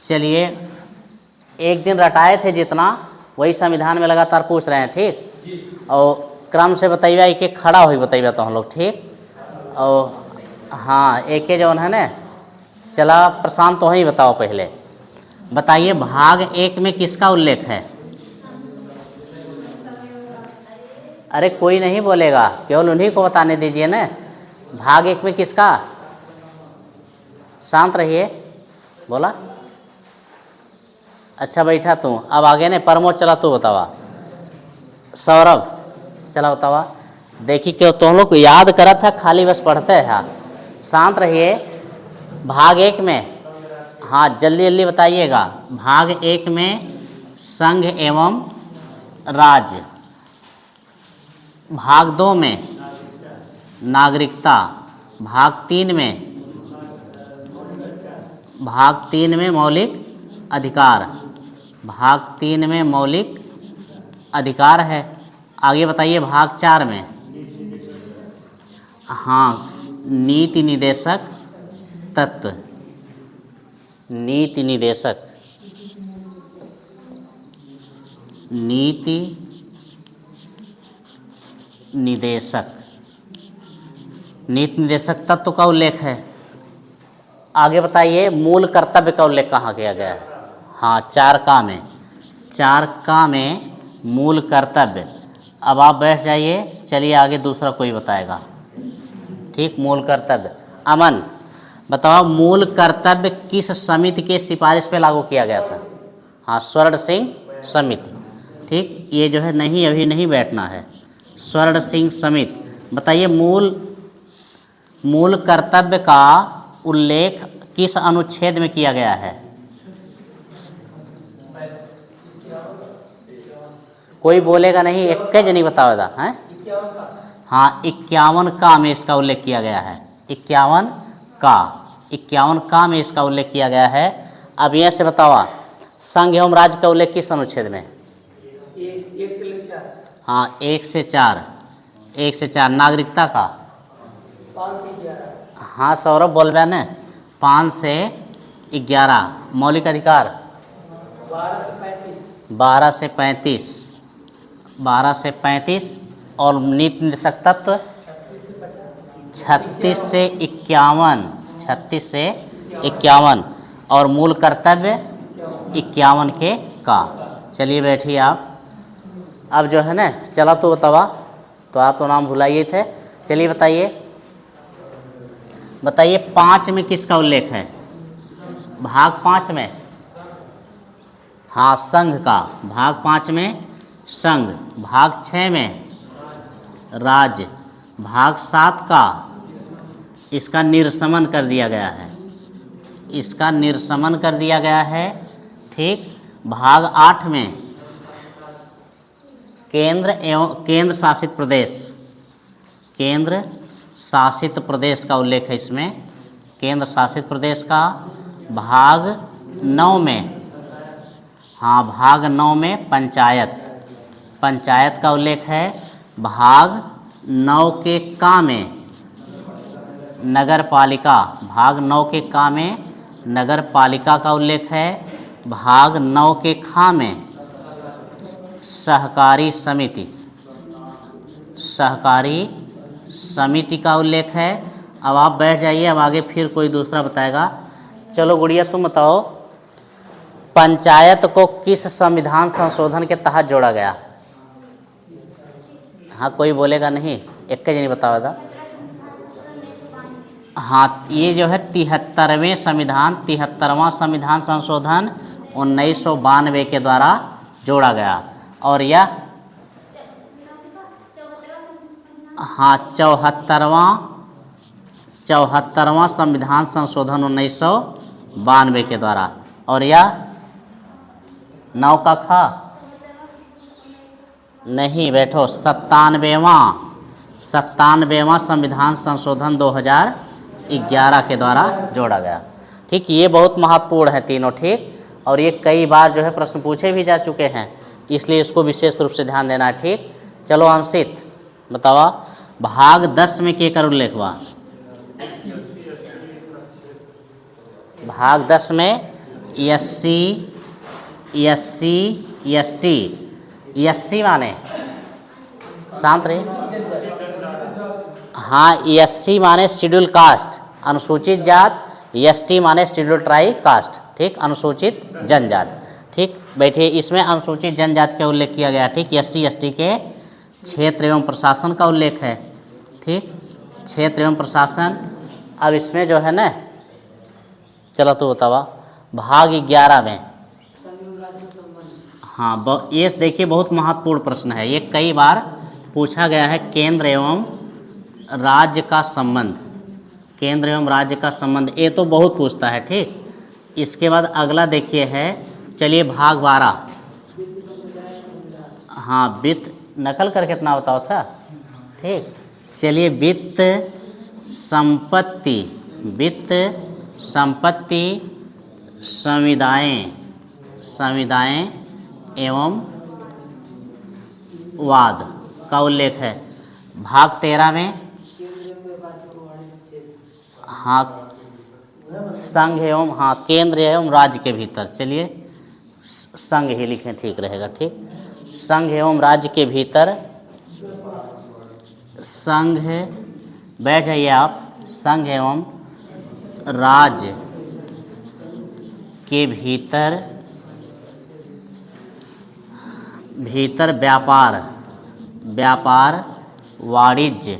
चलिए, एक दिन रटाए थे जितना वही संविधान में लगातार पूछ रहे हैं, ठीक। और क्रम से बताइएगा, एक एक खड़ा हुई बताइएगा तो हम लोग, ठीक। और हाँ, एक के जौन है ना, चला प्रशांत तो ही बताओ पहले, बताइए भाग 1 में किसका उल्लेख है? अरे कोई नहीं बोलेगा, केवल उन्हीं को बताने दीजिए ना। भाग 1 में किसका? शांत रहिए, बोला। अच्छा बैठा तू, अब आगे ने प्रमोद, चला तू बतावा। सौरभ, चला बतावा। देखिए क्यों तुम लोग याद करत है, खाली बस पढ़ते हैं। शांत रहिए। भाग 1 में, हाँ जल्दी जल्दी बताइएगा। भाग 1 में संघ एवं राज्य, भाग 2 में नागरिकता, भाग 3 में मौलिक अधिकार, भाग 3 में मौलिक अधिकार है। आगे बताइए भाग 4 में, हाँ नीति निदेशक तत्व, नीति निदेशक, नीति निदेशक, नीति निदेशक तत्व का उल्लेख है। आगे बताइए मूल कर्तव्य का उल्लेख कहाँ किया गया है? हाँ 4 में, 4 में मूल कर्तव्य। अब आप बैठ जाइए, चलिए आगे दूसरा कोई बताएगा, ठीक। मूल कर्तव्य, अमन बताओ, मूल कर्तव्य किस समिति के सिफारिश पे लागू किया गया था? हाँ स्वर्ण सिंह समिति, ठीक। ये जो है नहीं, अभी नहीं बैठना है। स्वर्ण सिंह समिति, बताइए मूल कर्तव्य का उल्लेख किस अनुच्छेद में किया गया है? कोई बोलेगा नहीं, एक जनी बताओगा है। हाँ 51 का में इसका उल्लेख किया गया है। 51 का में इसका उल्लेख किया गया है। अब यहाँ से बताओ, संघ एवं राज्य का उल्लेख किस अनुच्छेद में? 1 से 4। हाँ 1 से 4, 1 से 4। नागरिकता का 5 से 11। हाँ सौरभ बोल रहे हैं, 5 से 11। मौलिक अधिकार 12 से 35, 12 से 35। और नीति निदेशक तत्व 36 से 51, 36 से 51। और मूल कर्तव्य 51 के का। चलिए बैठिए आप। अब जो है ना, चला तो बतावा, तो आप तो नाम भुलाइए थे। चलिए बताइए 5 में किसका उल्लेख है? भाग 5 में, हाँ संघ का। भाग 5 में संघ, भाग 6 में राज्य, भाग 7 का इसका निरसमन कर दिया गया है, इसका निरसमन कर दिया गया है, ठीक। भाग 8 में केंद्र शासित प्रदेश, केंद्र शासित प्रदेश का उल्लेख है इसमें, केंद्र शासित प्रदेश का। भाग 9 में, हाँ भाग 9 में पंचायत का उल्लेख है। भाग 9 के का में नगर पालिका, भाग 9 के का में नगर पालिका का उल्लेख है। भाग 9 के खा में सहकारी समिति का उल्लेख है। अब आप बैठ जाइए, अब आगे फिर कोई दूसरा बताएगा। चलो गुड़िया तुम बताओ, पंचायत को किस संविधान संशोधन के तहत जोड़ा गया? हाँ कोई बोलेगा नहीं, एक जनी बताओगा। हाँ ये जो है 73वां संविधान संशोधन 1992 के द्वारा जोड़ा गया। और यह हाँ 74वां संविधान संशोधन 1992 के द्वारा। और यह 9 का खा नहीं, बैठो, 97वां संविधान संशोधन 2011 के द्वारा जोड़ा गया, ठीक। ये बहुत महत्वपूर्ण है तीनों, ठीक। और ये कई बार जो है प्रश्न पूछे भी जा चुके हैं, इसलिए इसको विशेष रूप से ध्यान देना है, ठीक। चलो अंशित बतावा, भाग 10 में के कर उल्लेख हुआ? भाग 10 में SC SC ST। SC माने शांत रहे। हाँ, SC माने शेड्यूल कास्ट अनुसूचित जात, ST माने शेड्यूल ट्राइब कास्ट, ठीक, अनुसूचित जनजात। ठीक, बैठिए। इसमें अनुसूचित जनजाति का उल्लेख किया गया। ठीक, SC ST के क्षेत्र एवं प्रशासन का उल्लेख है। ठीक, क्षेत्र एवं प्रशासन। अब इसमें जो है ना, चलो तो बतावा भाग 11 में। हाँ, ये देखिए बहुत महत्वपूर्ण प्रश्न है, ये कई बार पूछा गया है। केंद्र एवं राज्य का संबंध, केंद्र एवं राज्य का संबंध, ये तो बहुत पूछता है। ठीक, इसके बाद अगला देखिए है, चलिए भाग 12। हाँ, वित्त नकल करके इतना बताओ था। ठीक, चलिए वित्त संपत्ति, वित्त संपत्ति संविदाएं, संविदाएं एवं वाद का उल्लेख है। भाग 13 में। हाँ, संघ एवं, हाँ, केंद्र एवं राज्य के भीतर, चलिए संघ ही लिखें, ठीक रहेगा। ठीक, संघ एवं राज्य के भीतर, संघ, बैठ जाइए आप, संघ एवं राज्य के भीतर, भीतर व्यापार, व्यापार, वाणिज्य,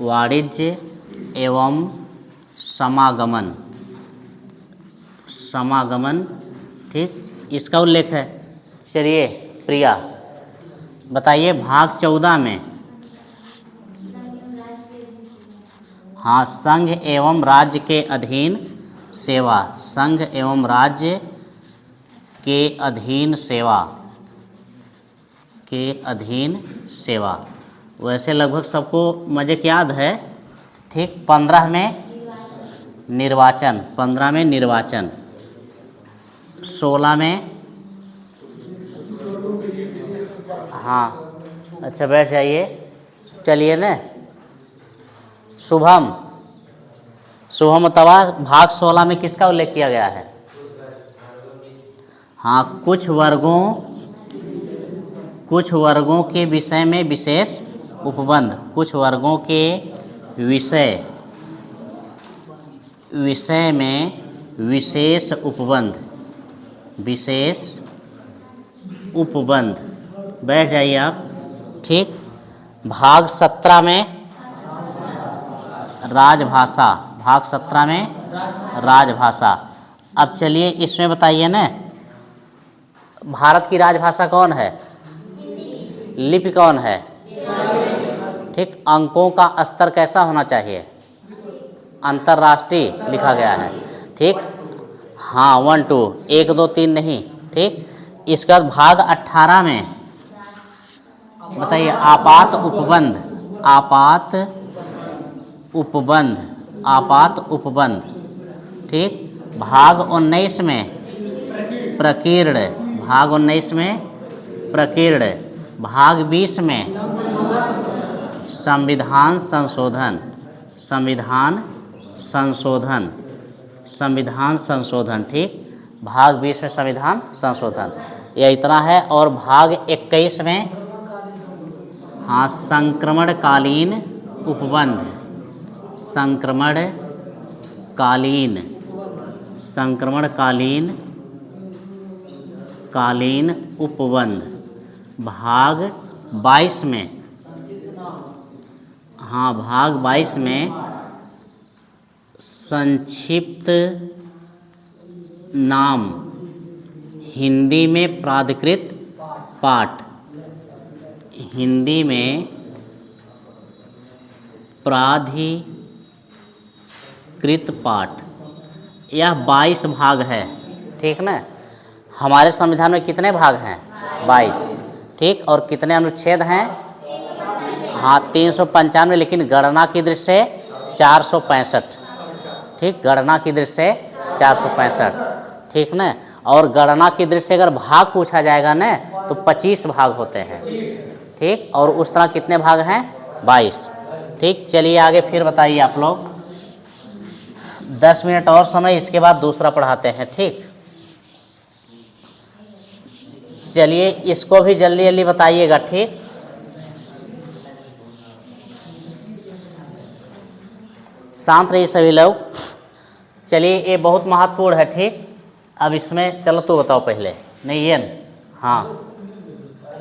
वाणिज्य एवं समागमन, समागमन। ठीक, इसका उल्लेख है। चलिए प्रिया बताइए भाग 14 में। हाँ, संघ एवं राज्य के अधीन सेवा, संघ एवं राज्य के अधीन सेवा, के अधीन सेवा। वैसे लगभग सबको मजे याद है। ठीक, 15 में निर्वाचन, 15 में निर्वाचन, 16 में, हाँ, अच्छा बैठ जाइए। चलिए न, शुभम, शुभम तवा भाग 16 में किसका उल्लेख किया गया है? हाँ, कुछ वर्गों के विषय में विशेष उपबंध, कुछ वर्गों के विषय में विशेष उपबंध, विशेष उपबंध। बैठ जाइए आप। ठीक, भाग 17 में राजभाषा, भाग 17 में राजभाषा। अब चलिए इसमें बताइए ना, भारत की राजभाषा कौन है? लिपि कौन है? ठीक, अंकों का स्तर कैसा होना चाहिए? अंतर्राष्ट्रीय लिखा गया है। ठीक, हाँ, 1 2 1 2 3 नहीं। ठीक, इसका भाग 18 में बताइए आपात उपबंध, आपात उपबंध, आपात उपबंध। ठीक, भाग 19 में प्रकीर्ण, भाग 19 में प्रकीर्ण। भाग 20 में संविधान संशोधन, संविधान संशोधन, संविधान संशोधन। ठीक, भाग 20 में संविधान संशोधन। यह इतना है। और भाग 21 में, हाँ, संक्रमणकालीन उपबंध, संक्रमणकालीन, संक्रमणकालीन उपबंध। भाग 22 में, हाँ, भाग 22 में संक्षिप्त नाम, हिंदी में प्राधिकृत पाठ, हिंदी में प्राधिकृत पाठ। यह 22 भाग है। ठीक ना, हमारे संविधान में कितने भाग हैं? 22। ठीक, और कितने अनुच्छेद हैं? हाँ, 395, लेकिन गणना की दृष्टि से 465। ठीक, गणना की दृष्टि से 465। ठीक ना, और गणना की दृष्टि से अगर भाग पूछा जाएगा ना तो 25 भाग होते हैं। ठीक, और उस तरह कितने भाग हैं? 22। ठीक, चलिए आगे फिर बताइए आप लोग। 10 मिनट और समय, इसके बाद दूसरा पढ़ाते हैं, ठीक। चलिए इसको भी जल्दी जल्दी बताइएगा, ठीक। शांत रहिए सभी लोग। चलिए ये बहुत महत्वपूर्ण है, ठीक। अब इसमें चलो तू बताओ पहले, नहीं ये न? हाँ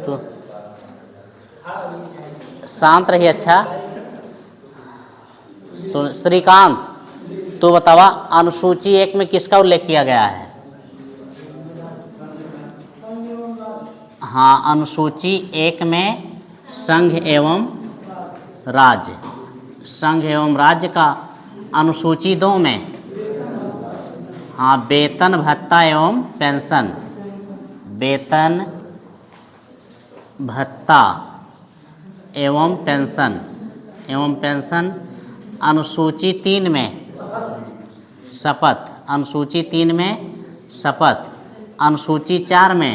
तो शांत रहिए। अच्छा श्रीकांत तू बतावा, अनुसूची 1 में किसका उल्लेख किया गया है? हाँ, अनुसूची 1 में संघ एवं राज्य, संघ एवं राज्य का। अनुसूची 2 में हाँ, वेतन भत्ता एवं पेंशन, वेतन भत्ता एवं पेंशन, एवं पेंशन। अनुसूची 3 में शपथ, अनुसूची 3 में शपथ। अनुसूची 4 में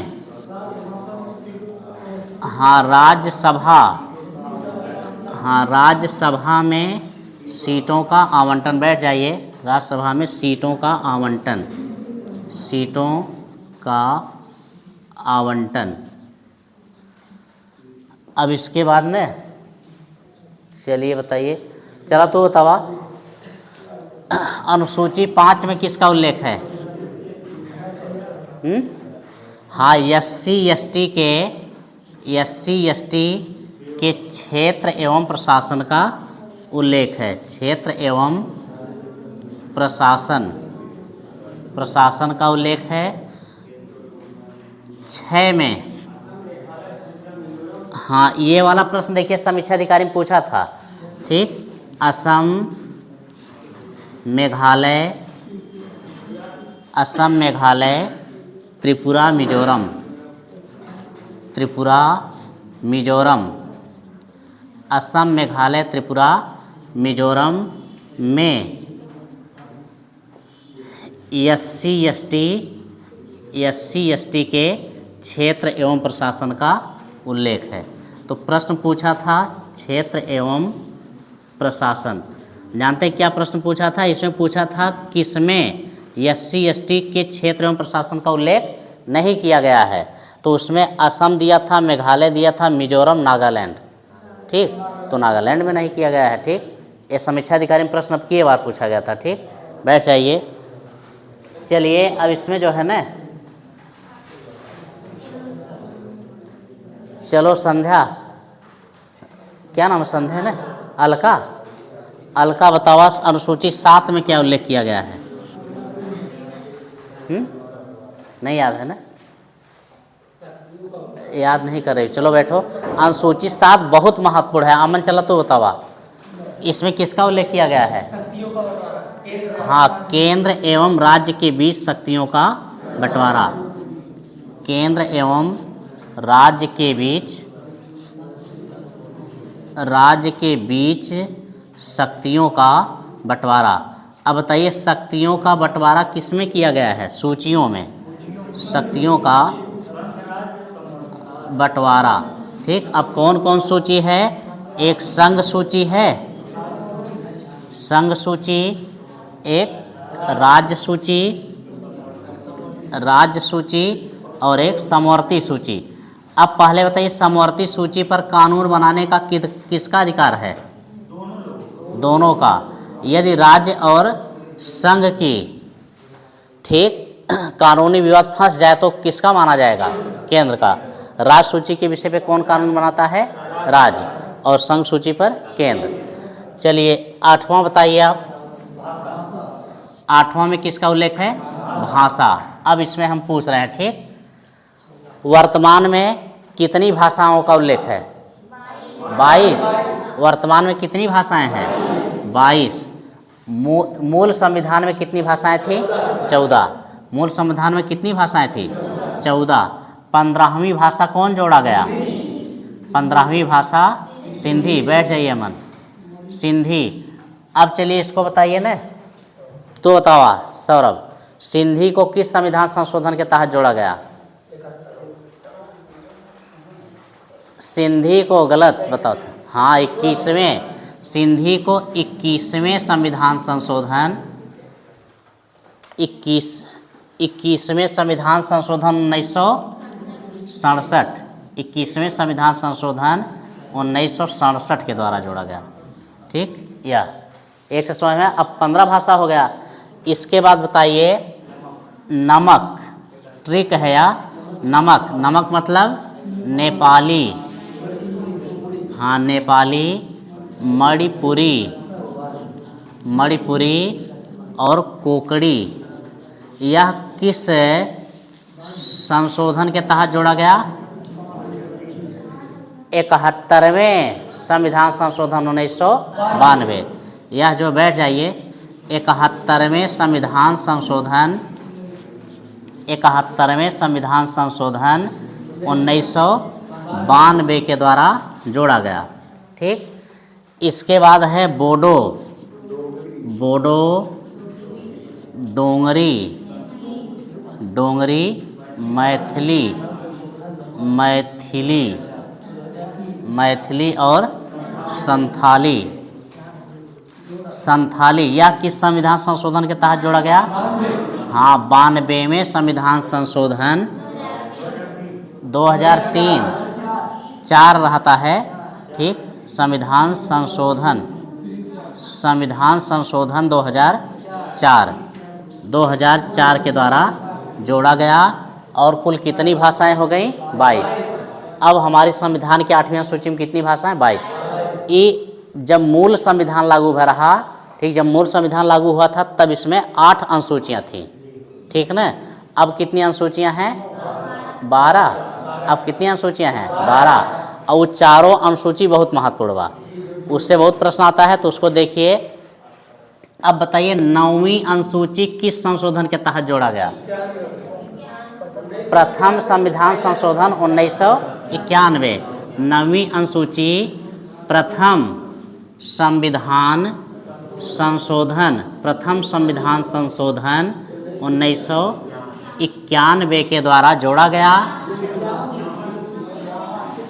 हाँ, राज्यसभा, हाँ राज्यसभा में सीटों का आवंटन। बैठ जाइए। राज्यसभा में सीटों का आवंटन, सीटों का आवंटन। अब इसके बाद में चलिए बताइए, चलो तो बतावा, अनुसूची 5 में किसका उल्लेख है? हाँ, एससी एसटी के क्षेत्र एवं प्रशासन का उल्लेख है। क्षेत्र एवं प्रशासन, प्रशासन का उल्लेख है। 6 में हाँ, ये वाला प्रश्न देखिए, समीक्षा अधिकारी ने पूछा था, ठीक। असम, मेघालय, असम, मेघालय, त्रिपुरा, मिजोरम, त्रिपुरा, मिजोरम। असम, मेघालय, त्रिपुरा, मिजोरम में एससी एसटी के क्षेत्र एवं प्रशासन का उल्लेख है। तो प्रश्न पूछा था क्षेत्र एवं प्रशासन। जानते हैं क्या प्रश्न पूछा था? इसमें पूछा था किसमें एससी एसटी के क्षेत्र एवं प्रशासन का उल्लेख नहीं किया गया है। तो उसमें असम दिया था, मेघालय दिया था, मिजोरम, नागालैंड, ठीक। तो नागालैंड में नहीं किया गया है, ठीक। ये समीक्षा अधिकारी में प्रश्न अब की बार पूछा गया था, ठीक। बैठ जाइए। चलिए अब इसमें जो है ना, चलो संध्या, क्या नाम है संध्या ने? अलका, अलका बतावा, अनुसूची 7 में क्या उल्लेख किया गया है? नहीं याद है ना? याद नहीं कर रही, चलो बैठो। अनुसूची 7 बहुत महत्वपूर्ण है। अमन चला तो बतावा, इसमें किसका उल्लेख किया गया है? हाँ, केंद्र एवं राज्य के बीच शक्तियों का बंटवारा, केंद्र एवं राज्य के बीच शक्तियों का बंटवारा। अब बताइए शक्तियों का बंटवारा किसमें किया गया है? सूचियों में, शक्तियों का बंटवारा, ठीक। अब कौन कौन सूची है? एक संघ सूची है, संघ सूची, एक राज्य सूची और एक समवर्ती सूची। अब पहले बताइए समवर्ती सूची पर कानून बनाने का किसका अधिकार है? दोनों का। यदि राज्य और संघ की, ठीक, कानूनी विवाद फंस जाए तो किसका माना जाएगा? केंद्र का। राज्य सूची के विषय पे कौन कानून बनाता है? राज्य। और संघ सूची पर केंद्र। चलिए 8वां बताइए आप। 8वां में किसका उल्लेख है? भाषा। अब इसमें हम पूछ रहे हैं, ठीक, वर्तमान में कितनी भाषाओं का उल्लेख है? 22। वर्तमान में कितनी भाषाएं हैं? 22। मूल संविधान में कितनी भाषाएं थी? 14। मूल संविधान में कितनी भाषाएं थी? 14। 15वीं भाषा कौन जोड़ा गया? 15वीं भाषा सिंधी। बैठ जाइए अमन, सिंधी। अब चलिए इसको बताइए ना, तो बतावा सौरभ, सिंधी को किस संविधान संशोधन के तहत जोड़ा गया? सिंधी को गलत बताओ था। हाँ, 21वें। सिंधी को 21वें संविधान संशोधन 21वें संविधान संशोधन 1967, 21वें संविधान संशोधन 1967 के द्वारा जोड़ा गया। ठीक, या एक से समझ में। अब 15 भाषा हो गया। इसके बाद बताइए नमक, ट्रिक है या नमक, नमक मतलब नेपाली, हाँ नेपाली, मणिपुरी, मणिपुरी और कोकड़ी, यह किस संशोधन के तहत जोड़ा गया? 71वें संविधान संशोधन 1992। यह जो बैठ जाइए 71वें संविधान संशोधन, 71वें संविधान संशोधन 1992 के द्वारा जोड़ा गया। ठीक, इसके बाद है बोडो, बोडो, डोंगरी, डोंगरी, मैथिली, मैथिली, मैथिली और संथाली, संथाली, यह किस संविधान संशोधन के तहत जोड़ा गया? हाँ 92वें संविधान संशोधन 2003, 4 रहता है। ठीक, संविधान संशोधन, संविधान संशोधन 2004 के द्वारा जोड़ा गया। और कुल कितनी भाषाएं हो गई? 22। अब हमारे संविधान के 8वीं अनुसूची में कितनी भाषाएं? 22। ये जब मूल संविधान लागू हुआ रहा, ठीक, जब मूल संविधान लागू हुआ था तब इसमें 8 अनुसूचियाँ थीं। ठीक ना, अब कितनी अनुसूचियाँ हैं? 12। अब कितनी अनुसूचियाँ हैं? 12। और वो चारों अनुसूची बहुत महत्वपूर्ण बा, उससे बहुत प्रश्न आता है, तो उसको देखिए। अब बताइए 9वीं अनुसूची किस संशोधन के तहत जोड़ा गया? प्रथम संविधान संशोधन 1991। 9वीं अनुसूची प्रथम संविधान संशोधन, प्रथम संविधान संशोधन 1991 के द्वारा जोड़ा गया।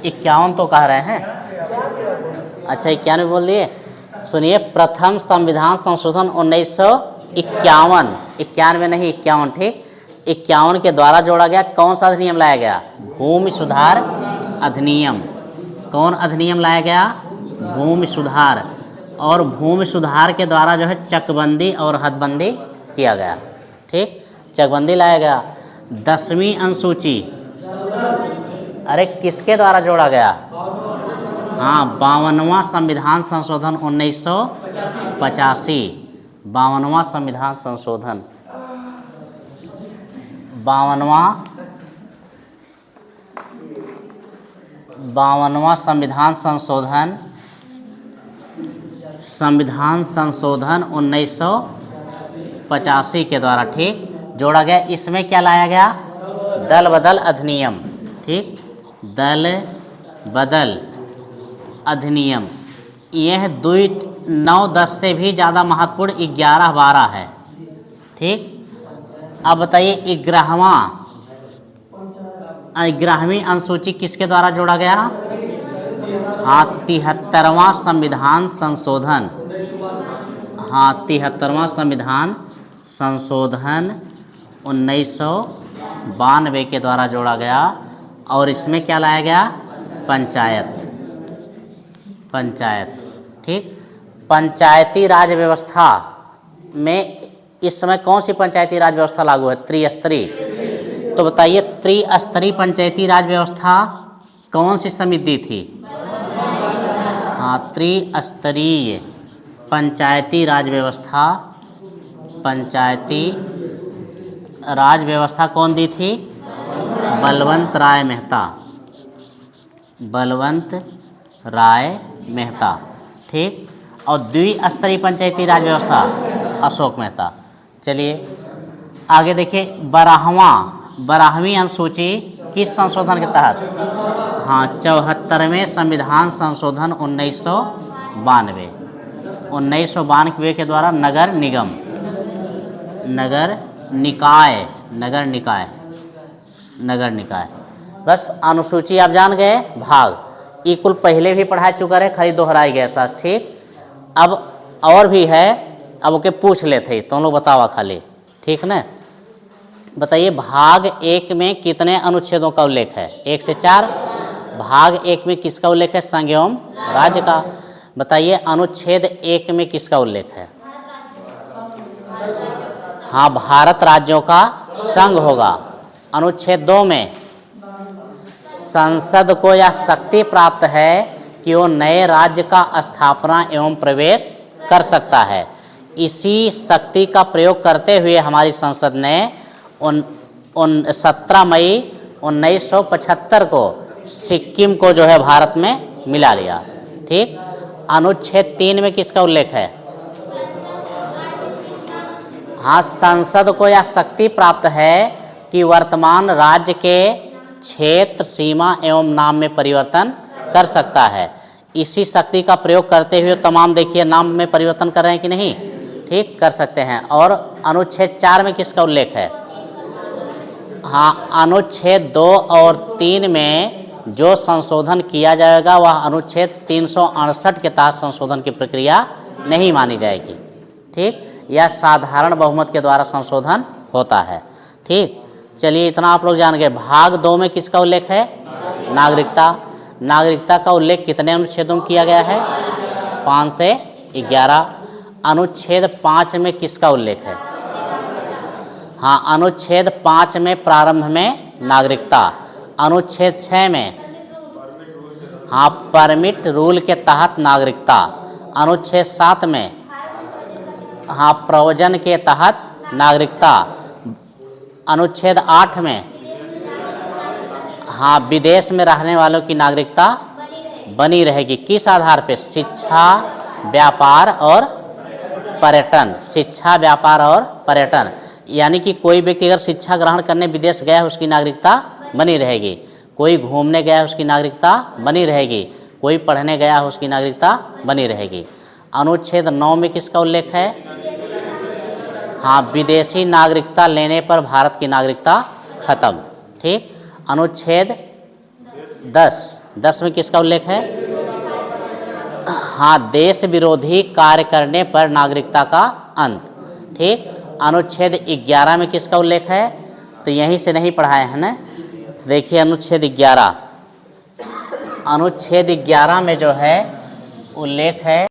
51 तो कह रहे हैं, अच्छा 91 बोल दिए। सुनिए, प्रथम संविधान संशोधन 1951, 91 नहीं 51, ठीक, 51 के द्वारा जोड़ा गया। कौन सा अधिनियम लाया गया? भूमि सुधार अधिनियम। कौन अधिनियम लाया गया? भूमि सुधार। और भूमि सुधार के द्वारा जो है चकबंदी और हदबंदी किया गया। ठीक, चकबंदी लाया गया। 10वीं अनुसूची, अरे किसके द्वारा जोड़ा गया? हाँ 52वां संविधान संशोधन 1985। 52वां संविधान संशोधन, 52वां संविधान संशोधन, संविधान संशोधन 1985 के द्वारा, ठीक, जोड़ा गया। इसमें क्या लाया गया? दल बदल अधिनियम। ठीक, दल बदल अधिनियम। यह 2, 9, 10 से भी ज़्यादा महत्वपूर्ण 11, 12 है। ठीक, अब बताइए 11वीं अनुसूची किसके द्वारा जोड़ा गया? हाँ 73वां संविधान संशोधन, हाँ 73वां संविधान संशोधन 1992 के द्वारा जोड़ा गया। और इसमें क्या लाया गया? पंचायत, पंचायत। ठीक, पंचायती राज व्यवस्था में इस समय कौन सी पंचायती राज व्यवस्था लागू है? त्रिस्तरीय। तो बताइए त्रिस्तरीय पंचायती राज व्यवस्था कौन सी समिति थी? हाँ त्रिस्तरीय पंचायती राज व्यवस्था, पंचायती राज व्यवस्था कौन दी थी? बलवंत राय मेहता, बलवंत राय मेहता। ठीक, और द्विस्तरीय पंचायती राज व्यवस्था अशोक मेहता। चलिए आगे देखिए 12वीं अनुसूची किस संशोधन के तहत? हाँ 74वें संविधान संशोधन 1992 के द्वारा नगर निगम, नगर निकाय, नगर निकाय, नगर निकाय। बस अनुसूची आप जान गए। भाग ये कुल पहले भी पढ़ा चुका है, खाली दोहराई गया सास। ठीक, अब और भी है, अब ओके पूछ लेते तो लोग बतावा खाली। ठीक ना। बताइए भाग 1 में कितने अनुच्छेदों का उल्लेख है? 1 से 4। भाग 1 में किसका उल्लेख है? संघ एवं राज्य का। बताइए अनुच्छेद 1 में किसका उल्लेख है? हाँ, भारत राज्यों का संघ होगा। अनुच्छेद 2 में संसद को यह शक्ति प्राप्त है कि वो नए राज्य का स्थापना एवं प्रवेश कर सकता है। इसी शक्ति का प्रयोग करते हुए हमारी संसद ने 17 मई 1975 को सिक्किम को जो है भारत में मिला लिया। ठीक। अनुच्छेद 3 में किसका उल्लेख है? हाँ, संसद को यह शक्ति प्राप्त है कि वर्तमान राज्य के क्षेत्र, सीमा एवं नाम में परिवर्तन कर सकता है। इसी शक्ति का प्रयोग करते हुए तमाम देखिए नाम में परिवर्तन कर रहे हैं कि नहीं? ठीक, कर सकते हैं। और अनुच्छेद 4 में किसका उल्लेख है? हाँ, अनुच्छेद 2 और 3 में जो संशोधन किया जाएगा वह अनुच्छेद 368 के तहत संशोधन की प्रक्रिया नहीं मानी जाएगी। ठीक, यह साधारण बहुमत के द्वारा संशोधन होता है। ठीक, चलिए इतना आप लोग जान गए। भाग 2 में किसका उल्लेख है? नागरिकता। नागरिकता का उल्लेख कितने अनुच्छेदों में किया गया है? 5 से 11। अनुच्छेद 5 में किसका उल्लेख है? हाँ, अनुच्छेद 5 में प्रारंभ में नागरिकता। अनुच्छेद 6 में हाँ, परमिट रूल के तहत नागरिकता। अनुच्छेद 7 में हाँ, प्रव्रजन के तहत नागरिकता। अनुच्छेद 8 में हाँ, विदेश में रहने वालों की नागरिकता बनी रहेगी। किस आधार पे? शिक्षा, व्यापार और पर्यटन। शिक्षा, व्यापार और पर्यटन, यानी कि कोई व्यक्ति अगर शिक्षा ग्रहण करने विदेश गया है उसकी नागरिकता बनी रहेगी। कोई घूमने गया है उसकी नागरिकता बनी रहेगी। कोई पढ़ने गया है उसकी नागरिकता बनी रहेगी। अनुच्छेद 9 में किसका उल्लेख है? हाँ, विदेशी नागरिकता लेने पर भारत की नागरिकता खत्म। ठीक। अनुच्छेद 10 में किसका उल्लेख है? हाँ, देश विरोधी कार्य करने पर नागरिकता का अंत। ठीक। अनुच्छेद 11 में किसका उल्लेख है? तो यहीं से नहीं पढ़ाए हैं ना, देखिए अनुच्छेद 11। अनुच्छेद 11 में जो है उल्लेख है